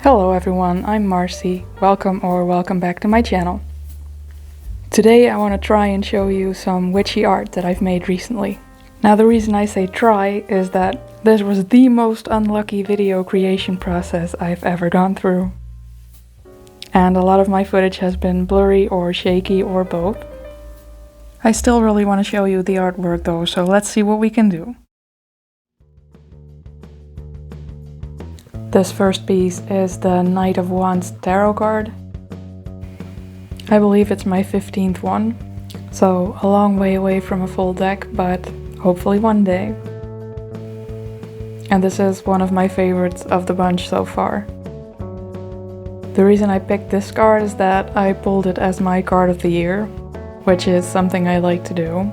Hello everyone, I'm Marcy. Welcome back to my channel. Today I want to try and show you some witchy art that I've made recently. Now the reason I say try is that this was the most unlucky video creation process I've ever gone through. And a lot of my footage has been blurry or shaky or both. I still really want to show you the artwork though, so let's see what we can do. This first piece is the Knight of Wands tarot card. I believe it's my 15th one, so a long way away from a full deck, but hopefully one day. And this is one of my favorites of the bunch so far. The reason I picked this card is that I pulled it as my card of the year, which is something I like to do.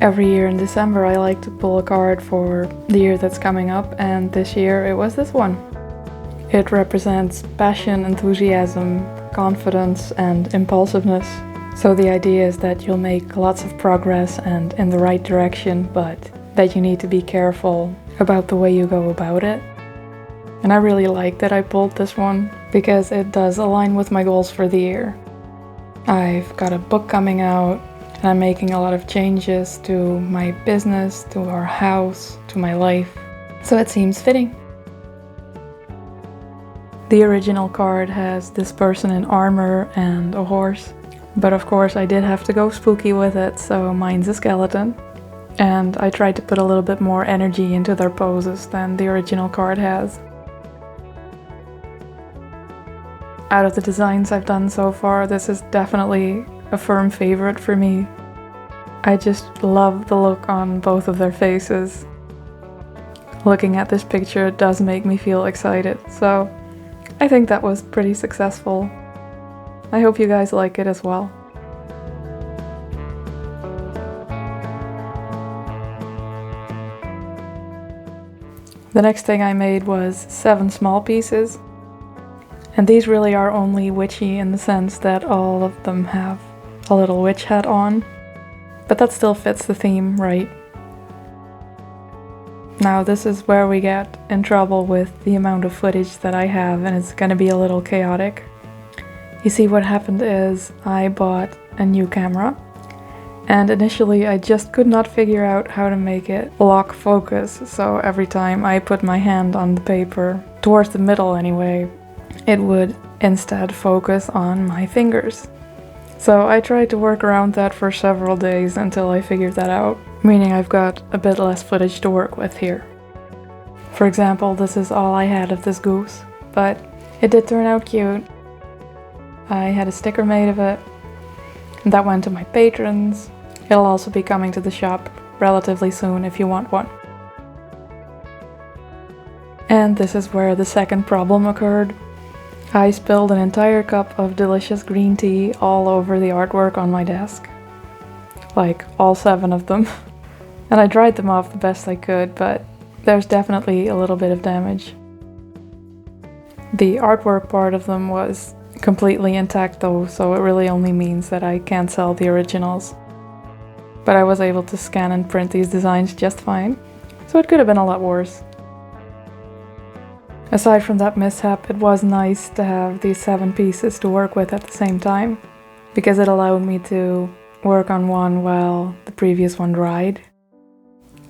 Every year in December I like to pull a card for the year that's coming up, and this year it was this one. It represents passion, enthusiasm, confidence and impulsiveness. So the idea is that you'll make lots of progress and in the right direction, but that you need to be careful about the way you go about it. And I really like that I pulled this one because it does align with my goals for the year. I've got a book coming out, and I'm making a lot of changes to my business, to our house, to my life, so it seems fitting. The original card has this person in armor and a horse, but of course I did have to go spooky with it, so mine's a skeleton. And I tried to put a little bit more energy into their poses than the original card has. Out of the designs I've done so far, this is definitely a firm favorite for me. I just love the look on both of their faces. Looking at this picture does make me feel excited, so I think that was pretty successful. I hope you guys like it as well. The next thing I made was 7 small pieces. And these really are only witchy in the sense that all of them have a little witch hat on. But that still fits the theme, right? Now this is where we get in trouble with the amount of footage that I have, and it's gonna be a little chaotic. You see, what happened is I bought a new camera, and initially I just could not figure out how to make it lock focus, so every time I put my hand on the paper, towards the middle anyway, it would instead focus on my fingers. So I tried to work around that for several days until I figured that out, meaning I've got a bit less footage to work with here. For example, this is all I had of this goose, but it did turn out cute. I had a sticker made of it, and that went to my patrons. It'll also be coming to the shop relatively soon if you want one. And this is where the second problem occurred. I spilled an entire cup of delicious green tea all over the artwork on my desk. Like, all 7 of them. And I dried them off the best I could, but there's definitely a little bit of damage. The artwork part of them was completely intact though, so it really only means that I can't sell the originals. But I was able to scan and print these designs just fine, so it could have been a lot worse. Aside from that mishap, it was nice to have these 7 pieces to work with at the same time, because it allowed me to work on one while the previous one dried.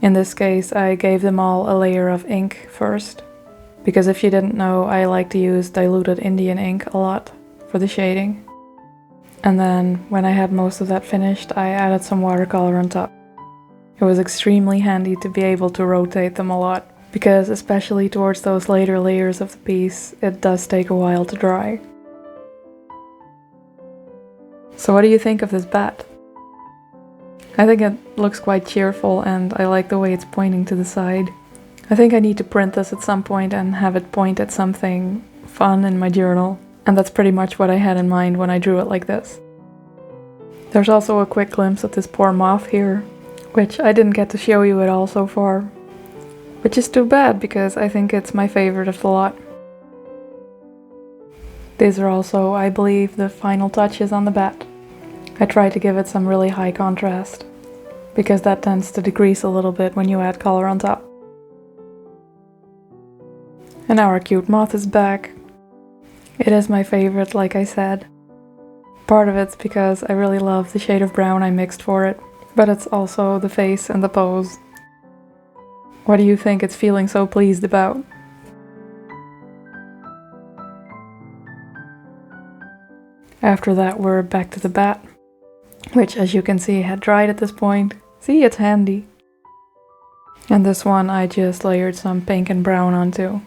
In this case, I gave them all a layer of ink first, because if you didn't know, I like to use diluted Indian ink a lot for the shading. And then, when I had most of that finished, I added some watercolor on top. It was extremely handy to be able to rotate them a lot, because especially towards those later layers of the piece, it does take a while to dry. So what do you think of this bat? I think it looks quite cheerful, and I like the way it's pointing to the side. I think I need to print this at some point and have it point at something fun in my journal, and that's pretty much what I had in mind when I drew it like this. There's also a quick glimpse of this poor moth here, which I didn't get to show you at all so far. Which is too bad, because I think it's my favorite of the lot. These are also, I believe, the final touches on the bat. I tried to give it some really high contrast, because that tends to decrease a little bit when you add color on top. And our cute moth is back. It is my favorite, like I said. Part of it's because I really love the shade of brown I mixed for it, but it's also the face and the pose. What do you think it's feeling so pleased about? After that, we're back to the bat, which, as you can see, had dried at this point. See, it's handy. And this one I just layered some pink and brown onto.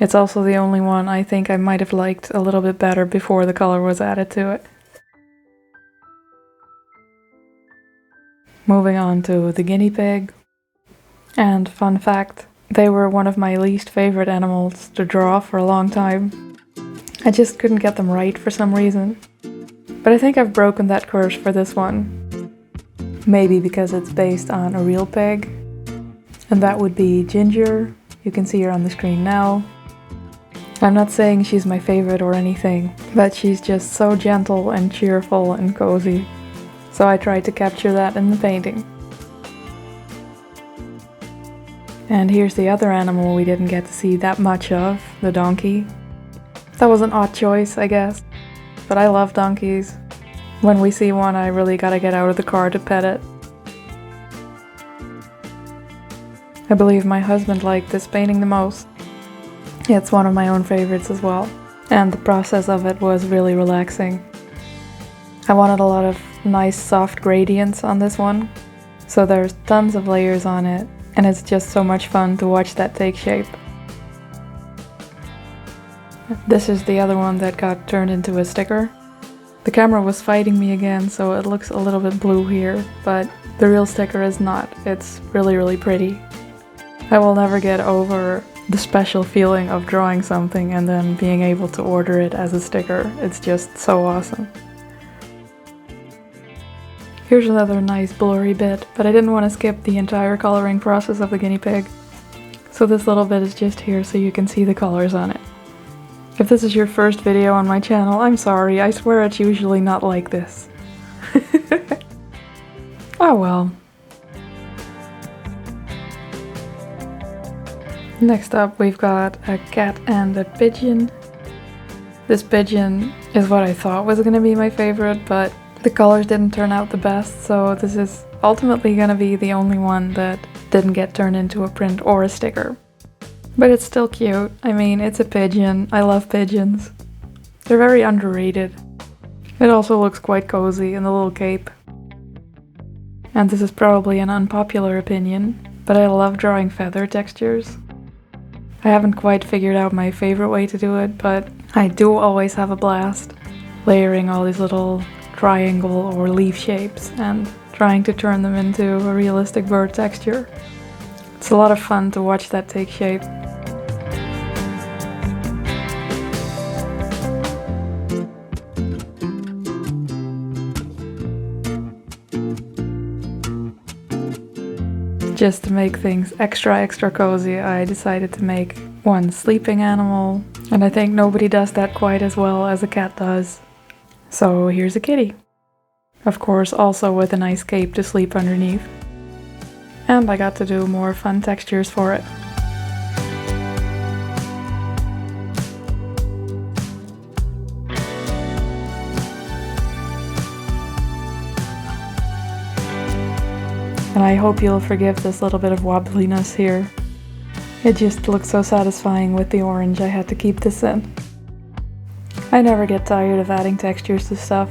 It's also the only one I think I might have liked a little bit better before the color was added to it. Moving on to the guinea pig. And fun fact, they were one of my least favorite animals to draw for a long time. I just couldn't get them right for some reason. But I think I've broken that curse for this one. Maybe because it's based on a real pig. And that would be Ginger. You can see her on the screen now. I'm not saying she's my favorite or anything, but she's just so gentle and cheerful and cozy. So I tried to capture that in the painting. And here's the other animal we didn't get to see that much of, the donkey. That was an odd choice, I guess, but I love donkeys. When we see one, I really gotta get out of the car to pet it. I believe my husband liked this painting the most. It's one of my own favorites as well, and the process of it was really relaxing. I wanted a lot of nice soft gradients on this one, so there's tons of layers on it, and it's just so much fun to watch that take shape. This is the other one that got turned into a sticker. The camera was fighting me again, so it looks a little bit blue here, but the real sticker is not. It's really, really pretty. I will never get over the special feeling of drawing something and then being able to order it as a sticker. It's just so awesome. Here's another nice blurry bit, but I didn't want to skip the entire coloring process of the guinea pig. So this little bit is just here so you can see the colors on it. If this is your first video on my channel, I'm sorry, I swear it's usually not like this. Oh well. Next up we've got a cat and a pigeon. This pigeon is what I thought was gonna be my favorite, but the colors didn't turn out the best, so this is ultimately gonna be the only one that didn't get turned into a print or a sticker. But it's still cute. I mean, it's a pigeon. I love pigeons. They're very underrated. It also looks quite cozy in the little cape. And this is probably an unpopular opinion, but I love drawing feather textures. I haven't quite figured out my favorite way to do it, but I do always have a blast layering all these little triangle or leaf shapes and trying to turn them into a realistic bird texture. It's a lot of fun to watch that take shape. Just to make things extra cozy, I decided to make one sleeping animal, and I think nobody does that quite as well as a cat does. So here's a kitty. Of course, also with a nice cape to sleep underneath. And I got to do more fun textures for it. And I hope you'll forgive this little bit of wobbliness here. It just looks so satisfying with the orange, I had to keep this in. I never get tired of adding textures to stuff.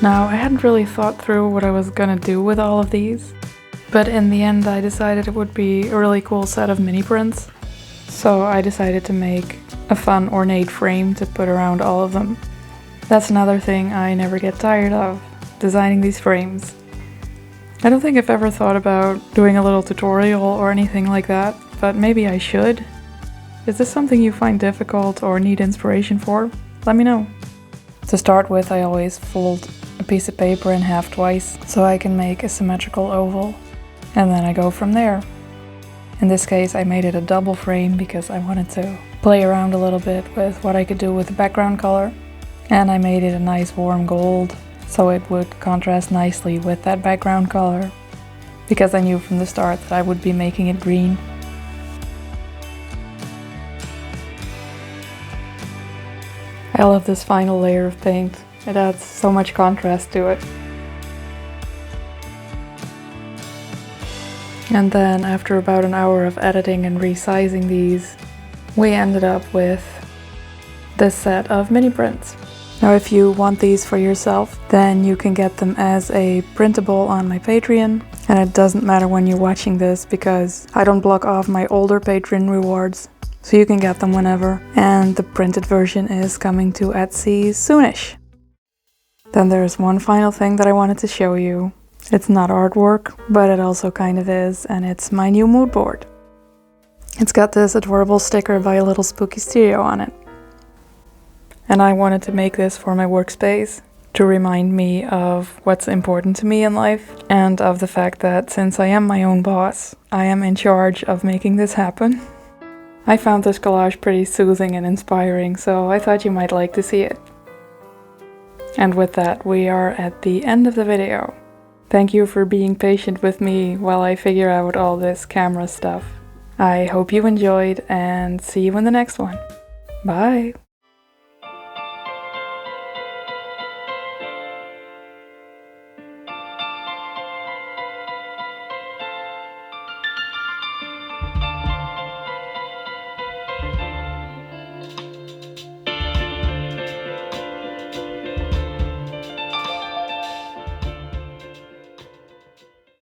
Now, I hadn't really thought through what I was gonna do with all of these, but in the end I decided it would be a really cool set of mini prints. So I decided to make a fun ornate frame to put around all of them. That's another thing I never get tired of, designing these frames. I don't think I've ever thought about doing a little tutorial or anything like that, but maybe I should. Is this something you find difficult or need inspiration for? Let me know. To start with, I always fold a piece of paper in half twice so I can make a symmetrical oval, and then I go from there. In this case, I made it a double frame because I wanted to play around a little bit with what I could do with the background color, and I made it a nice warm gold so it would contrast nicely with that background color. because I knew from the start that I would be making it green. I love this final layer of paint. It adds so much contrast to it. And then after about an hour of editing and resizing these, we ended up with this set of mini prints. Now if you want these for yourself, then you can get them as a printable on my Patreon. And it doesn't matter when you're watching this because I don't block off my older Patreon rewards. So you can get them whenever. And the printed version is coming to Etsy soonish. Then there's one final thing that I wanted to show you. It's not artwork, but it also kind of is, and it's my new mood board. It's got this adorable sticker by a little spooky studio on it. And I wanted to make this for my workspace to remind me of what's important to me in life and of the fact that since I am my own boss, I am in charge of making this happen. I found this collage pretty soothing and inspiring, so I thought you might like to see it. And with that, we are at the end of the video. Thank you for being patient with me while I figure out all this camera stuff. I hope you enjoyed and see you in the next one. Bye!